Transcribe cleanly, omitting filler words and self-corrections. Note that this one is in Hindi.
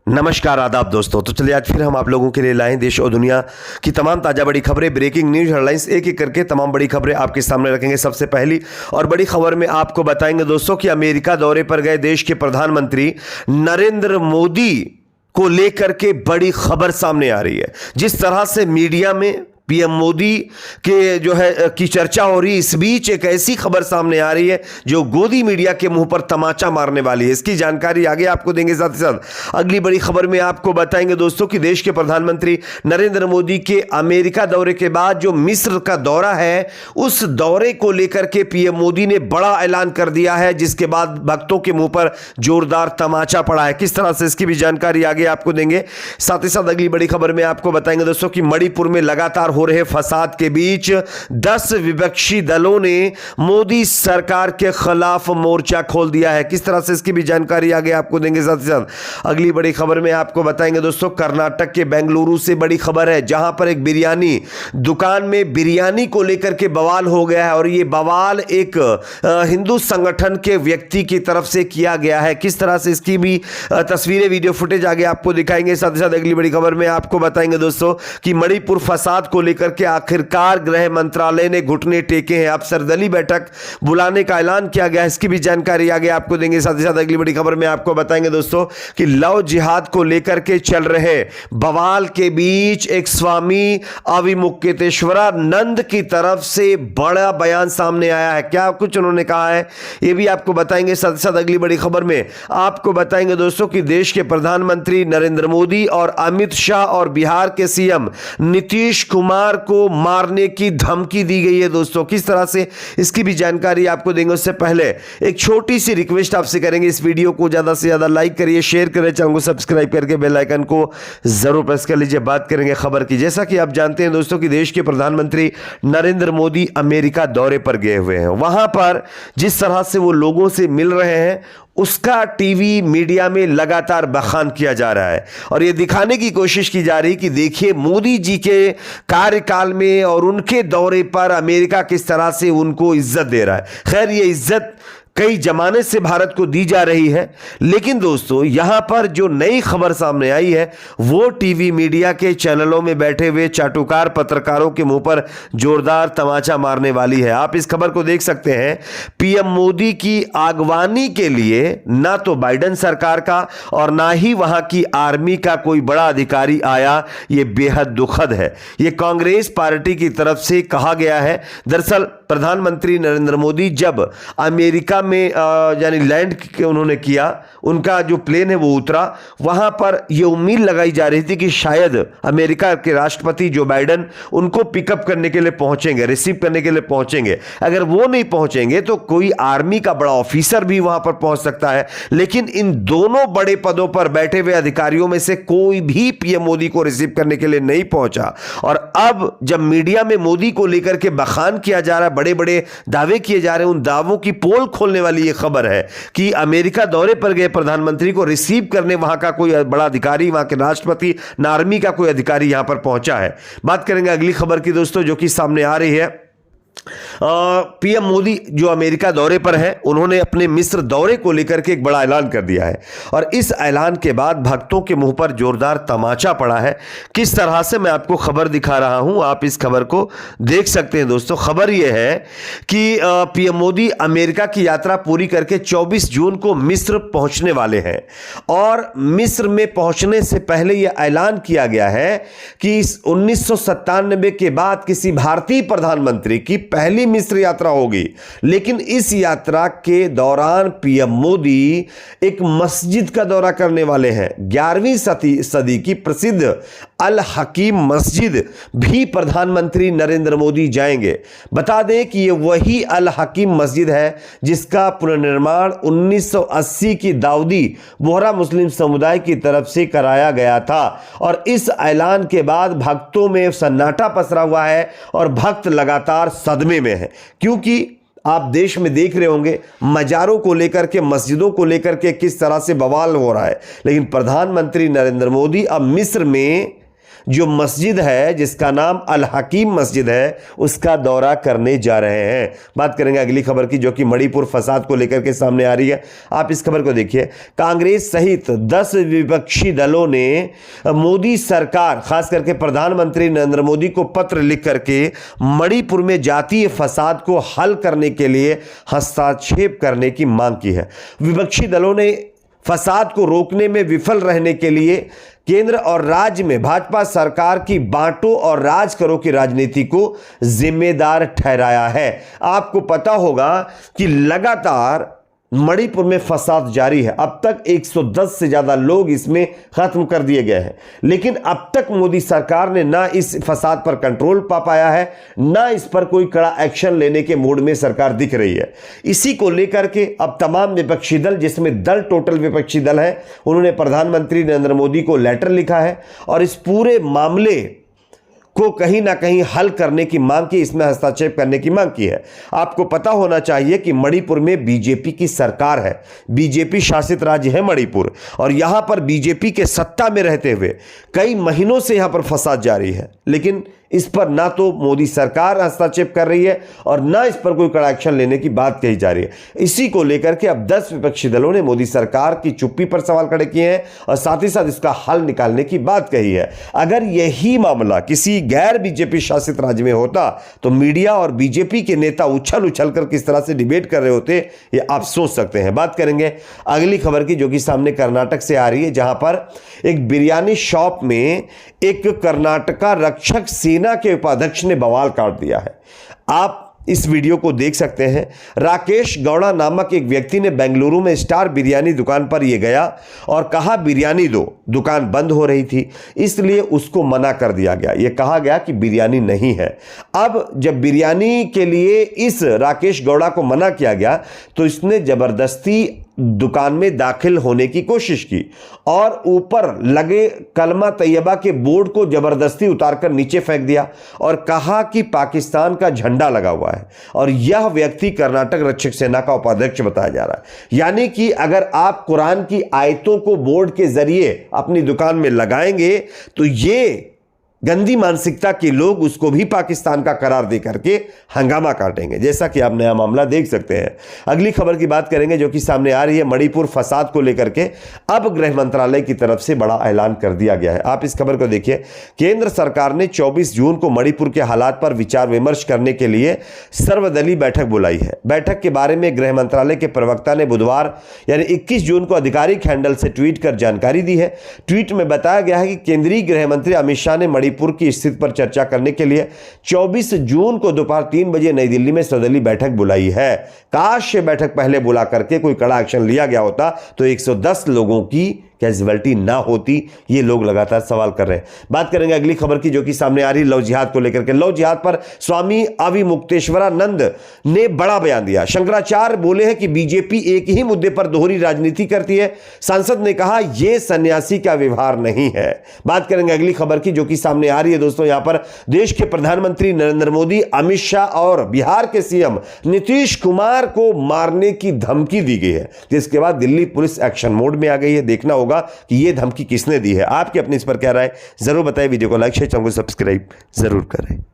नमस्कार आदाब दोस्तों। तो चलिए आज फिर हम आप लोगों के लिए लाएं देश और दुनिया की तमाम ताज़ा बड़ी खबरें, ब्रेकिंग न्यूज हेडलाइंस, एक एक करके तमाम बड़ी खबरें आपके सामने रखेंगे। सबसे पहली और बड़ी खबर में आपको बताएंगे दोस्तों कि अमेरिका दौरे पर गए देश के प्रधानमंत्री नरेंद्र मोदी को लेकर के बड़ी खबर सामने आ रही है। जिस तरह से मीडिया में पीएम मोदी के जो है की चर्चा हो रही, इस बीच एक ऐसी खबर सामने आ रही है जो गोदी मीडिया के मुंह पर तमाचा मारने वाली है। इसकी जानकारी आगे आपको देंगे। साथ ही साथ अगली बड़ी खबर में आपको बताएंगे दोस्तों कि देश के प्रधानमंत्री नरेंद्र मोदी के अमेरिका दौरे के बाद जो मिस्र का दौरा है, उस दौरे को लेकर के पीएम मोदी ने बड़ा ऐलान कर दिया है, जिसके बाद भक्तों के मुंह पर जोरदार तमाचा पड़ा है। किस तरह से, इसकी भी जानकारी आगे आपको देंगे। साथ ही साथ अगली बड़ी खबर में आपको बताएंगे दोस्तों कि मणिपुर में लगातार हो रहे फसाद के बीच 10 विपक्षी दलों ने मोदी सरकार के खिलाफ मोर्चा खोल दिया है। किस तरह से, इसकी भी जानकारी आगे आपको देंगे। साथ ही साथ अगली बड़ी खबर में आपको बताएंगे दोस्तों कर्नाटक के बेंगलुरु से बड़ी खबर है, जहां पर एक बिरयानी दुकान में बिरयानी को लेकर के बवाल हो गया है और यह बवाल एक हिंदू संगठन के व्यक्ति की तरफ से किया गया है। किस तरह से, इसकी भी तस्वीरें, वीडियो फुटेज आगे आपको दिखाएंगे। साथ ही साथ अगली बड़ी खबर में आपको बताएंगे दोस्तों कि मणिपुर फसाद को लेकर के आखिरकार गृह मंत्रालय ने घुटने टेके हैं। अब सर्वदलीय बैठक बुलाने का ऐलान किया गया है, इसकी भी जानकारी आगे आपको देंगे। साथ ही साथ अगली बड़ी खबर में आपको बताएंगे दोस्तों कि लव जिहाद को लेकर के चल रहे बवाल के बीच एक स्वामी अविमुक्तेश्वरानंद की तरफ से बड़ा बयान सामने आया है। क्या कुछ उन्होंने कहा है, यह भी आपको बताएंगे। साथ ही साथ अगली बड़ी खबर में आपको बताएंगे दोस्तों कि देश के प्रधानमंत्री नरेंद्र मोदी और अमित शाह और बिहार के सीएम नीतीश कुमार को मारने की धमकी दी गई है दोस्तों। किस तरह से, इसकी भी जानकारी आपको देंगे। उससे पहले एक छोटी सी रिक्वेस्ट आपसे करेंगे, इस वीडियो को ज्यादा से ज्यादा लाइक करिए, शेयर करें, चैनल को सब्सक्राइब करके बेल आइकन को जरूर प्रेस कर लीजिए। बात करेंगे खबर की। जैसा कि आप जानते हैं दोस्तों कि देश के प्रधानमंत्री नरेंद्र मोदी अमेरिका दौरे पर गए हुए हैं। वहां पर जिस तरह से वो लोगों से मिल रहे हैं, उसका टीवी मीडिया में लगातार बखान किया जा रहा है और यह दिखाने की कोशिश की जा रही कि देखिए मोदी जी के कार्यकाल में और उनके दौरे पर अमेरिका किस तरह से उनको इज्जत दे रहा है। खैर, ये इज्जत कई जमाने से भारत को दी जा रही है, लेकिन दोस्तों यहां पर जो नई खबर सामने आई है वो टीवी मीडिया के चैनलों में बैठे हुए चाटुकार पत्रकारों के मुंह पर जोरदार तमाचा मारने वाली है। आप इस खबर को देख सकते हैं। पीएम मोदी की आगवानी के लिए ना तो बाइडेन सरकार का और ना ही वहां की आर्मी का कोई बड़ा अधिकारी आया। यह बेहद दुखद है। यह कांग्रेस पार्टी की तरफ से कहा गया है। दरअसल प्रधानमंत्री नरेंद्र मोदी जब अमेरिका में यानी लैंड उन्होंने किया, उनका जो प्लेन है वो उतरा, वहां पर यह उम्मीद लगाई जा रही थी कि शायद अमेरिका के राष्ट्रपति जो बाइडेन उनको पिकअप करने के लिए पहुंचेंगे, रिसीव करने के लिए पहुंचेंगे। अगर वो नहीं पहुंचेंगे तो कोई आर्मी का बड़ा ऑफिसर भी वहां पर पहुंच सकता है। लेकिन इन दोनों बड़े पदों पर बैठे हुए अधिकारियों में से कोई भी पीएम मोदी को रिसीव करने के लिए नहीं पहुंचा। और अब जब मीडिया में मोदी को लेकर के बखान किया जा रहा है, बड़े बड़े दावे किए जा रहे हैं, उन दावों की पोल खोलने वाली यह खबर है कि अमेरिका दौरे पर गए प्रधानमंत्री को रिसीव करने वहां का कोई बड़ा अधिकारी, वहां के राष्ट्रपति ना आर्मी का कोई अधिकारी यहां पर पहुंचा है। बात करेंगे अगली खबर की दोस्तों, जो कि सामने आ रही है। पीएम मोदी जो अमेरिका दौरे पर है, उन्होंने अपने मिस्र दौरे को लेकर के एक बड़ा ऐलान कर दिया है और इस ऐलान के बाद भक्तों के मुंह पर जोरदार तमाचा पड़ा है। किस तरह से, मैं आपको खबर दिखा रहा हूं, आप इस खबर को देख सकते हैं दोस्तों। खबर यह है कि पीएम मोदी अमेरिका की यात्रा पूरी करके 24 जून को मिस्र पहुंचने वाले हैं और मिस्र में पहुंचने से पहले यह ऐलान किया गया है कि 1997 के बाद किसी भारतीय प्रधानमंत्री की पहली मिस्र यात्रा होगी। लेकिन इस यात्रा के दौरान पीएम मोदी एक मस्जिद का दौरा करने वाले हैं। 11वीं सदी की प्रसिद्ध अल हकीम मस्जिद भी प्रधानमंत्री नरेंद्र मोदी जाएंगे। बता दें कि यह वही अल हकीम मस्जिद है जिसका पुनर्निर्माण 1980 की दाऊदी बोहरा मुस्लिम समुदाय की तरफ से कराया गया था और इस ऐलान के बाद भक्तों में सन्नाटा पसरा हुआ है और भक्त लगातार सदमे में है, क्योंकि आप देश में देख रहे होंगे मजारों को लेकर के, मस्जिदों को लेकर के किस तरह से बवाल हो रहा है। लेकिन प्रधानमंत्री नरेंद्र मोदी अब मिस्र में जो मस्जिद है जिसका नाम अल हकीम मस्जिद है उसका दौरा करने जा रहे हैं। बात करेंगे अगली खबर की, जो कि मणिपुर फसाद को लेकर के सामने आ रही है। आप इस खबर को देखिए। कांग्रेस सहित 10 विपक्षी दलों ने मोदी सरकार, खास करके प्रधानमंत्री नरेंद्र मोदी को पत्र लिख करके मणिपुर में जातीय फसाद को हल करने के लिए हस्तक्षेप करने की मांग की है। विपक्षी दलों ने फसाद को रोकने में विफल रहने के लिए केंद्र और राज्य में भाजपा सरकार की बांटो और राज करो की राजनीति को जिम्मेदार ठहराया है। आपको पता होगा कि लगातार मणिपुर में फसाद जारी है। अब तक 110 से ज्यादा लोग इसमें खत्म कर दिए गए हैं, लेकिन अब तक मोदी सरकार ने ना इस फसाद पर कंट्रोल पा पाया है, ना इस पर कोई कड़ा एक्शन लेने के मूड में सरकार दिख रही है। इसी को लेकर के अब तमाम विपक्षी दल, जिसमें टोटल विपक्षी दल है, उन्होंने प्रधानमंत्री नरेंद्र मोदी को लेटर लिखा है और इस पूरे मामले को कहीं ना कहीं हल करने की मांग की, इसमें हस्तक्षेप करने की मांग की है। आपको पता होना चाहिए कि मणिपुर में बीजेपी की सरकार है, बीजेपी शासित राज्य है मणिपुर, और यहां पर बीजेपी के सत्ता में रहते हुए कई महीनों से यहां पर फसाद जारी है, लेकिन इस पर ना तो मोदी सरकार हस्तक्षेप कर रही है और ना इस पर कोई कड़ा एक्शन लेने की बात कही जा रही है। इसी को लेकर के अब 10 विपक्षी दलों ने मोदी सरकार की चुप्पी पर सवाल खड़े किए हैं और साथ ही साथ इसका हल निकालने की बात कही है। अगर यही मामला किसी गैर बीजेपी शासित राज्य में होता तो मीडिया और बीजेपी के नेता उछल उछल कर किस तरह से डिबेट कर रहे होते, ये आप सोच सकते हैं। बात करेंगे अगली खबर की, जो कि सामने कर्नाटक से आ रही है, जहां पर एक बिरयानी शॉप में एक कर्नाटका रक्षक सेना के उपाध्यक्ष ने बवाल काट दिया है। आप इस वीडियो को देख सकते हैं। राकेश गौड़ा नामक एक व्यक्ति ने बेंगलुरु में स्टार बिरयानी दुकान पर यह गया और कहा बिरयानी दो। दुकान बंद हो रही थी, इसलिए उसको मना कर दिया गया। यह कहा गया कि बिरयानी नहीं है। अब जब बिरयानी के लिए इस राकेश गौड़ा को मना किया गया तो इसने जबरदस्ती दुकान में दाखिल होने की कोशिश की और ऊपर लगे कलमा तैयबा के बोर्ड को जबरदस्ती उतारकर नीचे फेंक दिया और कहा कि पाकिस्तान का झंडा लगा हुआ है, और यह व्यक्ति कर्नाटक रक्षक सेना का उपाध्यक्ष बताया जा रहा है। यानी कि अगर आप कुरान की आयतों को बोर्ड के जरिए अपनी दुकान में लगाएंगे तो ये गंदी मानसिकता के लोग उसको भी पाकिस्तान का करार दे करके हंगामा काटेंगे, जैसा कि आप नया मामला देख सकते हैं। अगली खबर की बात करेंगे, जो कि सामने आ रही है। मणिपुर फसाद को लेकर के अब गृह मंत्रालय की तरफ से बड़ा ऐलान कर दिया गया है। आप इस खबर को देखिए। केंद्र सरकार ने 24 जून को मणिपुर के हालात पर विचार विमर्श करने के लिए सर्वदलीय बैठक बुलाई है। बैठक के बारे में गृह मंत्रालय के प्रवक्ता ने बुधवार यानी 21 जून को आधिकारिक हैंडल से ट्वीट कर जानकारी दी है। ट्वीट में बताया गया है कि केंद्रीय गृह मंत्री अमित शाह ने मणिपुर की स्थिति पर चर्चा करने के लिए 24 जून को दोपहर 3 बजे नई दिल्ली में सर्वदलीय बैठक बुलाई है। काश ये बैठक पहले बुला करके कोई कड़ा एक्शन लिया गया होता तो 110 लोगों की कैजुअलिटी ना होती, ये लोग लगातार सवाल कर रहे हैं। बात करेंगे अगली खबर की, जो कि सामने आ रही लव जिहाद को लेकर के। लव जिहाद पर स्वामी अविमुक्तेश्वरानंद ने बड़ा बयान दिया। शंकराचार्य बोले हैं कि बीजेपी एक ही मुद्दे पर दोहरी राजनीति करती है। सांसद ने कहा यह सन्यासी का व्यवहार नहीं है। बात करेंगे अगली खबर की, जो कि सामने आ रही है। दोस्तों, यहां पर देश के प्रधानमंत्री नरेंद्र मोदी, अमित शाह और बिहार के सीएम नीतीश कुमार को मारने की धमकी दी गई है, जिसके बाद दिल्ली पुलिस एक्शन मोड में आ गई है। देखना होगा कि यह धमकी किसने दी है। आपकी अपनी इस पर क्या राय, जरूर बताएं। वीडियो को लाइक शेयर, चैनल को सब्सक्राइब जरूर करें।